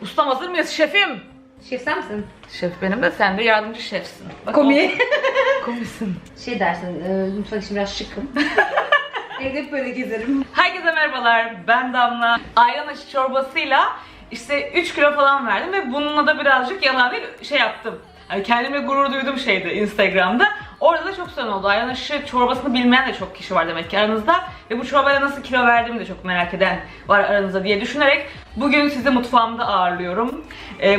Ustam hazır mıyız şefim? Şef sen misin? Şef benim de sen de yardımcı şefsin. Bak, Komi. Komisin. Şey dersin, mutfak için biraz şıkım. Evde hep böyle gezerim. Herkese merhabalar, ben Damla. Ayran aşı çorbasıyla işte 3 kilo falan verdim ve bununla da birazcık yalan değil şey yaptım. Yani kendimle gurur duydum şeydi Instagram'da. Orada da çok sorun oldu. Ayran aşı çorbasını bilmeyen de çok kişi var demek ki aranızda. Ve bu çorbayla nasıl kilo verdiğimi de çok merak eden var aranızda diye düşünerek bugün sizi mutfağımda ağırlıyorum.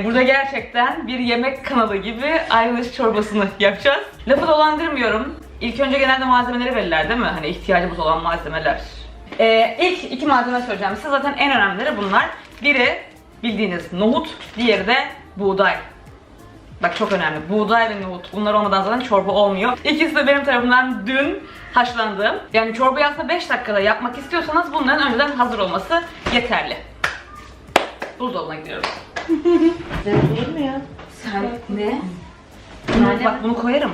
Burada gerçekten bir yemek kanalı gibi ayran aşı çorbasını yapacağız. Lafı dolandırmıyorum. İlk önce genelde malzemeleri verirler değil mi? Hani ihtiyacımız olan malzemeler. İlk iki malzeme söyleyeceğim size. Zaten en önemlileri bunlar. Biri bildiğiniz nohut, diğeri de buğday. Bak çok önemli. Buğday ve nohut. Bunlar olmadan zaten çorba olmuyor. İkisi de benim tarafımdan dün haşlandı. Yani çorbayı aslında 5 dakikada yapmak istiyorsanız bunların önceden hazır olması yeterli. Buzdolabına gidiyoruz. Olur mu ya? Sen ne? Nane Bak bunu koyarım.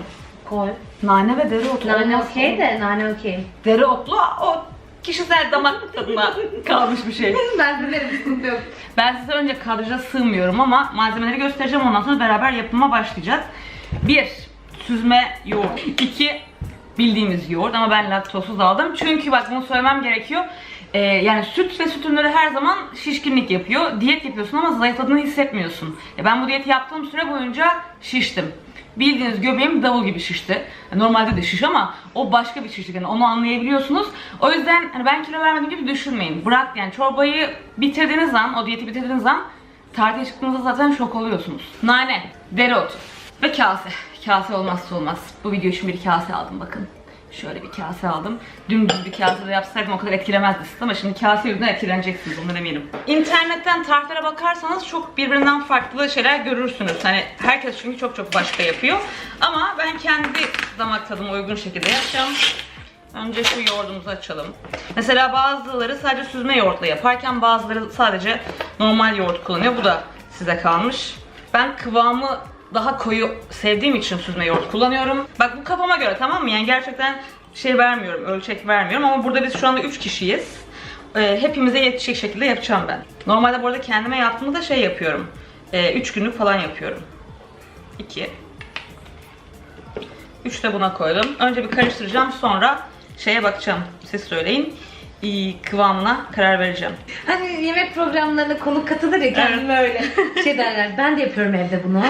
Koy. Nane ve dereotu. Nane olmaz okey mı? de, nane okey. Dereotlu o kişisel damak tadına kalmış bir şey. Ben severim, sıkıntı yok. Ben size önce kadraja sığmıyorum ama malzemeleri göstereceğim, ondan sonra beraber yapıma başlayacağız. 1. Süzme yoğurt. 2. Bildiğimiz yoğurt ama ben laktozsuz aldım. Çünkü bak bunu söylemem gerekiyor. Yani süt ve süt ürünleri her zaman şişkinlik yapıyor. Diyet yapıyorsun ama zayıfladığını hissetmiyorsun. Ben bu diyeti yaptığım süre boyunca şiştim. Bildiğiniz göbeğim davul gibi şişti. Normalde de şiş ama o başka bir şişlik. Yani onu anlayabiliyorsunuz. O yüzden hani ben kilo vermedim gibi düşünmeyin. Bırak yani çorbayı bitirdiğiniz an, o diyeti bitirdiğiniz an tartıya çıktığınızda zaten şok oluyorsunuz. Nane, dereotu ve kase. Kase olmazsa olmaz. Bu video için bir kase aldım bakın. Şöyle bir kase aldım. Dümdüz bir kasede yapsaydım o kadar etkilemezdi siz ama şimdi kase yüzünden etkileneceksiniz, ondan eminim. İnternetten tariflere bakarsanız çok birbirinden farklı şeyler görürsünüz. Hani herkes çünkü çok başka yapıyor. Ama ben kendi damak tadıma uygun şekilde yapacağım. Önce şu yoğurdumuzu açalım. Mesela bazıları sadece süzme yoğurtla yaparken bazıları sadece normal yoğurt kullanıyor. Bu da size kalmış. Ben kıvamı daha koyu sevdiğim için süzme yoğurt kullanıyorum. Bak bu kafama göre, tamam mı? Yani gerçekten şey vermiyorum, ölçek vermiyorum ama burada biz şu anda 3 kişiyiz. Hepimize yetecek şekilde yapacağım ben. Normalde bu arada kendime yaptığımda da şey yapıyorum. 3 günlük falan yapıyorum. 2. 3 de buna koydum. Önce bir karıştıracağım, sonra şeye bakacağım. Siz söyleyin. Kıvamına karar vereceğim. Hani yemek programlarına konuk katılır ya, kendime öyle. Şey derler, ben de yapıyorum evde bunu.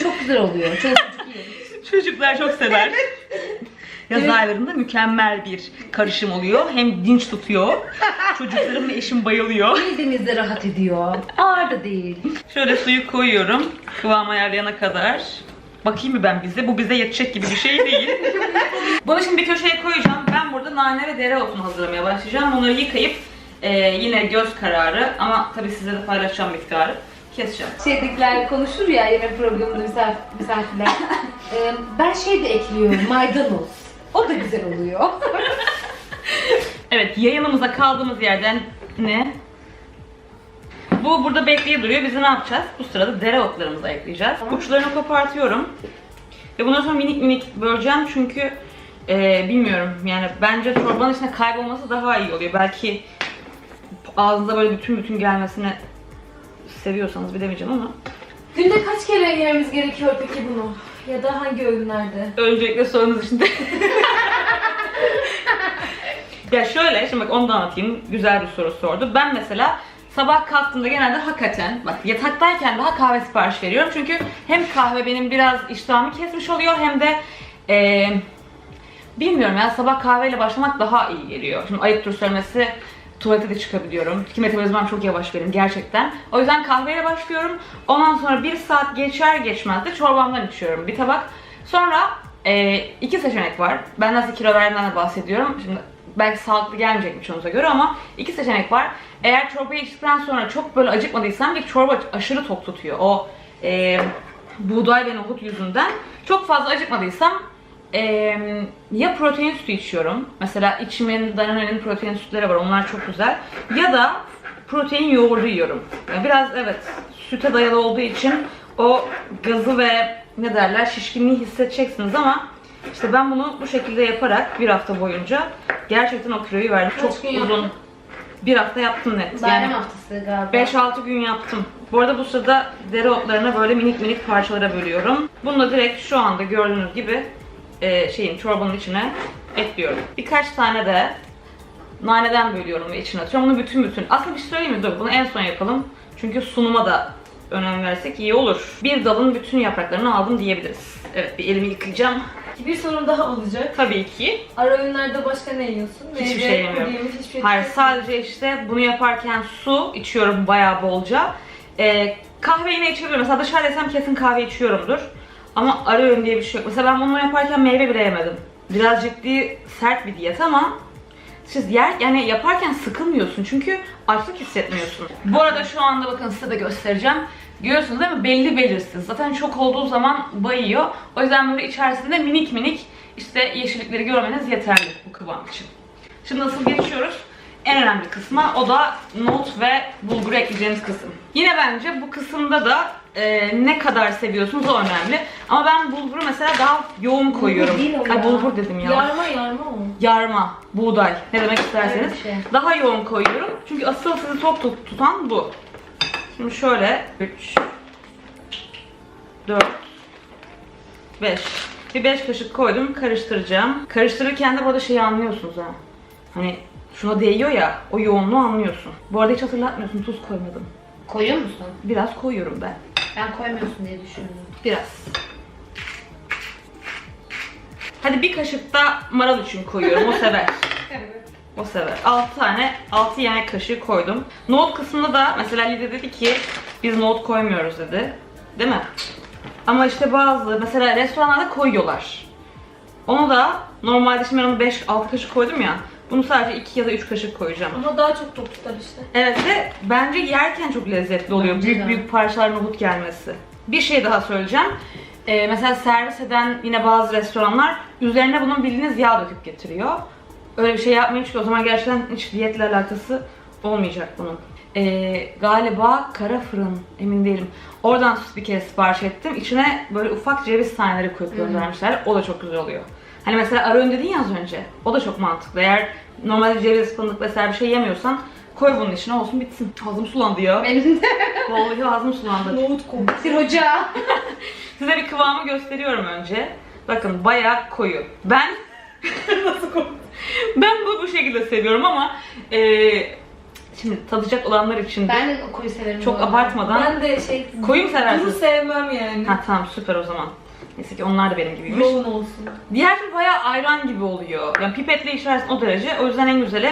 Çok güzel oluyor. Çok çocuk yiyor. Çocuklar çok sever. Yaz aylarında mükemmel bir karışım oluyor. Hem dinç tutuyor. Çocuklarım ve eşim bayılıyor. Midemizde rahat ediyor. Ağır da değil. Şöyle suyu koyuyorum. Kıvam ayarlayana kadar. Bakayım mı ben bize? Bu bize yetecek gibi bir şey değil. Bunu şimdi bir köşeye koyacağım. Ben burada nane ve dereotunu hazırlamaya başlayacağım. Onları yıkayıp yine göz kararı ama tabii size de paylaşacağım miktarı. Keseceğim. Şeydekiler konuşur ya, yemek programında misafirler. Ben şey de ekliyorum, maydanoz. O da güzel oluyor. Evet, yayınımıza kaldığımız yerden ne? Bu burada bekleye duruyor. Biz de ne yapacağız? Bu sırada dereotlarımızı ekleyeceğiz. Uçlarını kopartıyorum. Ve bundan sonra minik minik böleceğim çünkü bilmiyorum yani bence çorbanın içine kaybolması daha iyi oluyor. Belki ağzınıza böyle bütün gelmesini seviyorsanız bilemeyeceğim ama. Günde kaç kere yememiz gerekiyor peki bunu? Ya da hangi öğünlerde? Öncelikle sorunuz için de. Ya şöyle, şimdi bak onu da anlatayım. Güzel bir soru sordu. Ben mesela sabah kalktığımda genelde hakikaten bak yataktayken daha kahve sipariş veriyorum. Çünkü hem kahve benim biraz iştahımı kesmiş oluyor hem de bilmiyorum ya, sabah kahveyle başlamak daha iyi geliyor. Şimdi ayıptır söylemesi, tuvalete de çıkabiliyorum. Ki metabolizmam çok yavaş benim gerçekten. O yüzden kahveyle başlıyorum. Ondan sonra 1 saat geçer geçmez de çorbamdan içiyorum bir tabak. Sonra 2 seçenek var. Ben nasıl kilo verdiğimden de bahsediyorum. Şimdi belki sağlıklı gelmeyecek birçoğunuza göre ama 2 seçenek var. Eğer çorbayı içtikten sonra çok böyle acıkmadıysam bir çorba aşırı tok tutuyor. O buğday ve nohut yüzünden. Çok fazla acıkmadıysam ya protein sütü içiyorum. Mesela içimin, Danone'nin protein sütleri var. Onlar çok güzel. Ya da protein yoğurdu yiyorum. Yani biraz evet süte dayalı olduğu için o gazı ve ne derler şişkinliği hissedeceksiniz ama işte ben bunu bu şekilde yaparak bir hafta boyunca gerçekten o kiloyu verdim. Çok uzun bir hafta yaptım net. Bayram haftası galiba. 5-6 gün yaptım. Bu arada bu sırada dereotlarını böyle minik minik parçalara bölüyorum. Bunu da direkt şu anda gördüğünüz gibi çorbanın içine ekliyorum. Birkaç tane de naneden bölüyorum ve içine atıyorum. Bunu bütün. Aslında bir şey söyleyeyim mi? Dur, bunu en son yapalım. Çünkü sunuma da önem versek iyi olur. Bir dalın bütün yapraklarını aldım diyebiliriz. Evet, bir elimi yıkayacağım. Bir sorun daha olacak. Tabii ki. Ara öğünlerde başka ne yiyorsun? Hiçbir şey yemiyorum. Hiçbir şey Hayır, sadece işte bunu yaparken su içiyorum bayağı bolca. Kahve yine içebilirim. Mesela dışarıdaysam kesin kahve içiyorumdur. Ama ara öğün diye bir şey yok. Mesela ben bunu yaparken meyve bile yemedim. Biraz ciddi, sert bir diyet ama siz yani yaparken sıkılmıyorsun çünkü açlık hissetmiyorsun. Bu arada şu anda bakın size de göstereceğim. Görüyorsunuz değil mi? Belli belirsiz. Zaten çok olduğu zaman bayıyor. O yüzden böyle içerisinde minik minik işte yeşillikleri görmeniz yeterli bu kıvam için. Şimdi nasıl geçiyoruz? En önemli kısma, o da nohut ve bulguru ekleyeceğimiz kısım. Yine bence bu kısımda da ne kadar seviyorsunuz o önemli. Ama ben bulguru mesela daha yoğun koyuyorum. değil o ya. Ay, bulgur dedim ya. Yarma o. Yarma, buğday, ne demek isterseniz. Öyle bir şey. Daha yoğun koyuyorum. Çünkü asıl sizi tok tutan bu. Şimdi şöyle 3 4 5 bir 5 kaşık koydum, karıştıracağım. Karıştırırken de burada şeyi anlıyorsunuz ha. Hani şuna değiyor ya, o yoğunluğu anlıyorsun. Bu arada hiç hatırlatmıyorsun, tuz koymadım. Koyuyor musun? Biraz koyuyorum ben. Ben koymuyorsun diye düşündüm. Biraz. Hadi bir kaşık da marul için koyuyorum, o sever. Evet. O sever. 6 yemek kaşığı koydum. Nohut kısmında da mesela Lidya dedi ki biz nohut koymuyoruz dedi. Değil mi? Ama işte bazı mesela restoranlarda koyuyorlar. Onu da normalde şimdi ben onu 5-6 kaşık koydum ya. Bunu sadece 2 ya da 3 kaşık koyacağım. Ama daha çok tok tutar işte. Evet ve bence yerken çok lezzetli oluyor. Bence Büyük de. büyük parçalar nohut gelmesi. Bir şey daha söyleyeceğim. Mesela servis eden yine bazı restoranlar üzerine bunun bildiğiniz yağ döküp getiriyor. Öyle bir şey yapmayın çünkü o zaman gerçekten hiç diyetle alakası olmayacak bunun. Galiba kara fırın, emin değilim. Oradan bir kere sipariş ettim. İçine böyle ufak ceviz taneleri koyup göndermişler. O da çok güzel oluyor. Hani mesela ara öğün dedin ya az önce. O da çok mantıklı. Eğer normalde ceviz, fındık vesaire bir şey yemiyorsan koy bunun içine, olsun bitsin. Ağzım sulandı ya. Benim de. Vallahi ağzım sulandı. Nohut kokusu. Bir hoca. Size bir kıvamı gösteriyorum önce. Bakın bayağı koyu. Ben nasıl koyu? Ben bu şekilde seviyorum ama şimdi tadacak olanlar için de Ben de koyu severim. çok bu arada. abartmadan. Ben de Koyu mu seversiniz? Bunu sevmem yani. Ha tamam, süper o zaman. Neyse ki onlar da benim gibiymiş. Yoğun olsun. Diğer türlü bayağı ayran gibi oluyor. Yani pipetle içersin o derece. O yüzden en güzeli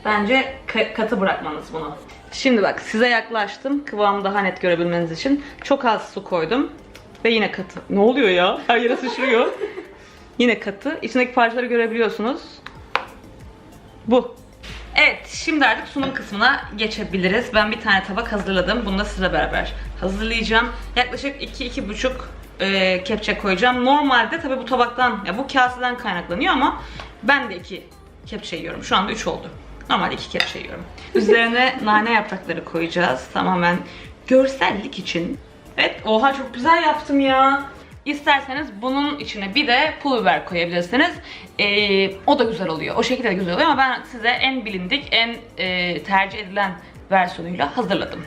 bence katı bırakmanız bunu. Şimdi bak size yaklaştım. Kıvamı daha net görebilmeniz için. Çok az su koydum. Ve yine katı. Ne oluyor ya? Her yere sıçrıyor. Yine katı. İçindeki parçaları görebiliyorsunuz. Bu. Evet, şimdi artık sunum kısmına geçebiliriz. Ben bir tane tabak hazırladım. Bunu da sizle beraber hazırlayacağım. Yaklaşık 2-2,5 kepçe koyacağım. Normalde tabii bu tabaktan, ya bu kaseden kaynaklanıyor ama ben de 2 kepçe yiyorum. Şu anda 3 oldu. Normalde 2 kepçe yiyorum. Üzerine nane yaprakları koyacağız. Tamamen görsellik için. Evet, oha çok güzel yaptım ya. İsterseniz bunun içine bir de pul biber koyabilirsiniz. O da güzel oluyor. O şekilde de güzel oluyor ama ben size en bilindik, en tercih edilen versiyonuyla hazırladım.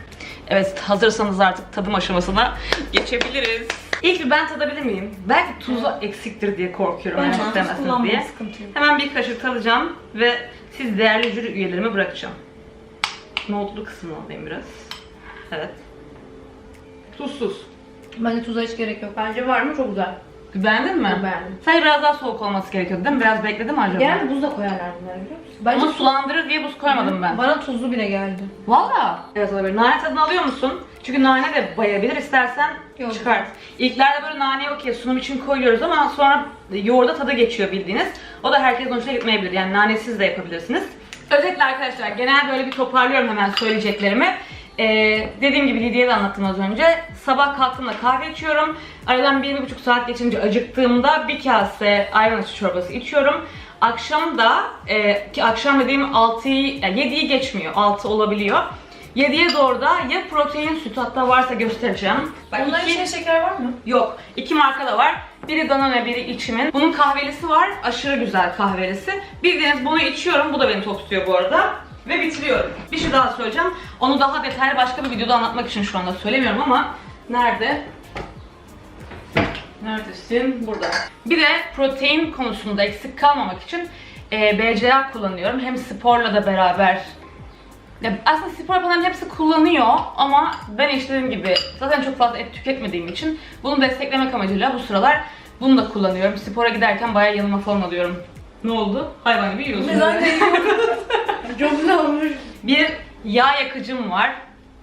Evet, hazırsanız artık tadım aşamasına geçebiliriz. İlk bir ben tadabilir miyim? Belki tuzu eksiktir diye korkuyorum. Ben Yani tuz istemezsiniz kullanmam, diye. sıkıntı yok. Hemen bir kaşık tadacağım ve siz değerli jüri üyelerime bırakacağım. Nohutlu kısmını alayım biraz. Evet. Tuzsuz. Bence tuza hiç gerek yok. Bence var mı? Çok güzel. Beğendin mi? Ben beğendim. Sadece biraz daha soğuk olması gerekiyordu değil mi? Biraz bekledim mi acaba? Genelde buz da koyarlar bunları, biliyor musun? Bence Ama sulandırır diye buz koymadım ben. bana tuzlu bile geldi. Valla. Evet, olabilir. Nane tadını alıyor musun? Çünkü nane de bayabilir, istersen Yok. çıkart. İlklerde böyle nane okey, sunum için koyuyoruz ama sonra yoğurda tadı geçiyor bildiğiniz. O da herkesin hoşuna gitmeyebilir. Yani nanesiz de yapabilirsiniz. Özetle arkadaşlar, genel böyle bir toparlıyorum hemen söyleyeceklerimi. Dediğim gibi Lidya'ya da anlattım az önce. Sabah kalktığımda kahve içiyorum. Aradan 1-1,5 saat geçince acıktığımda bir kase ayran içi çorbası içiyorum. Akşam da, ki akşam dediğim 6'yı, yani 7'yi geçmiyor, 6 olabiliyor. 7'ye doğru da ya protein sütü, hatta varsa göstereceğim. Bak, Onların içine şeker var mı? Yok. 2 marka da var. Biri Danone, biri İçim'in. Bunun kahvelisi var. Aşırı güzel kahvelisi. Bildiğiniz bunu içiyorum. Bu da beni tok tutuyor bu arada. Ve bitiriyorum. Bir şey daha söyleyeceğim. Onu daha detaylı başka bir videoda anlatmak için şu anda söylemiyorum ama nerede? Neredesin? Burada. Bir de protein konusunda eksik kalmamak için BCA kullanıyorum. Hem sporla da beraber. Ya aslında spor yapanların hepsi kullanıyor ama ben işte dediğim gibi zaten çok fazla et tüketmediğim için bunu desteklemek amacıyla bu sıralar bunu da kullanıyorum. Spora giderken bayağı yanıma falan alıyorum. Ne oldu? Hayvan gibi yiyorsun. Biz anne yiyoruz. Çok güzel olmuş. Bir yağ yakıcım var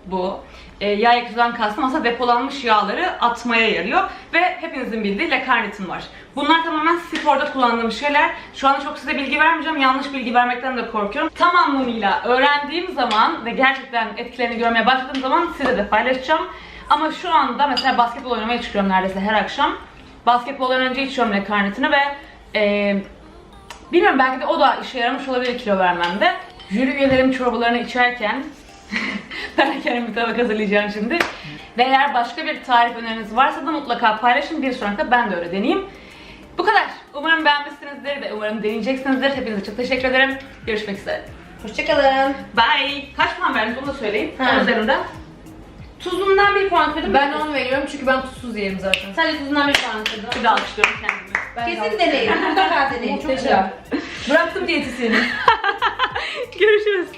bu. Yağ yakıcıdan kastım aslında depolanmış yağları atmaya yarıyor. Ve hepinizin bildiği L-karnitin var. Bunlar tamamen sporda kullandığım şeyler. Şu anda çok size bilgi vermeyeceğim. Yanlış bilgi vermekten de korkuyorum. Tam anlamıyla öğrendiğim zaman ve gerçekten etkilerini görmeye başladığım zaman size de paylaşacağım. Ama şu anda mesela basketbol oynamaya çıkıyorum neredeyse her akşam. Basketboldan önce içiyorum L-karnitini ve bilmiyorum belki de o da işe yaramış olabilir kilo vermemde. Jüri üyelerim çorbalarını içerken ben kendim bir tabak hazırlayacağım şimdi. Ve eğer başka bir tarif öneriniz varsa da mutlaka paylaşın. Bir sonraki ben de öyle deneyeyim. Bu kadar. Umarım beğenmişsinizdir ve umarım deneyeceksinizdir. Hepinize çok teşekkür ederim. Görüşmek üzere. Hoşçakalın. Bye. Kaç puan verdiniz onu da söyleyin. Ha. 10 üzerinden. Tuzundan 1 puan kırdım. Ben 10 veriyorum çünkü ben tuzsuz yerim zaten. Sadece tuzundan bir puan kırdım. Bir daha alkışlıyorum kendimi. Ben Kesin deneyin. Mutlaka deneyin. Çok güzel. Bıraktım diyetisyeni. Görüşürüz.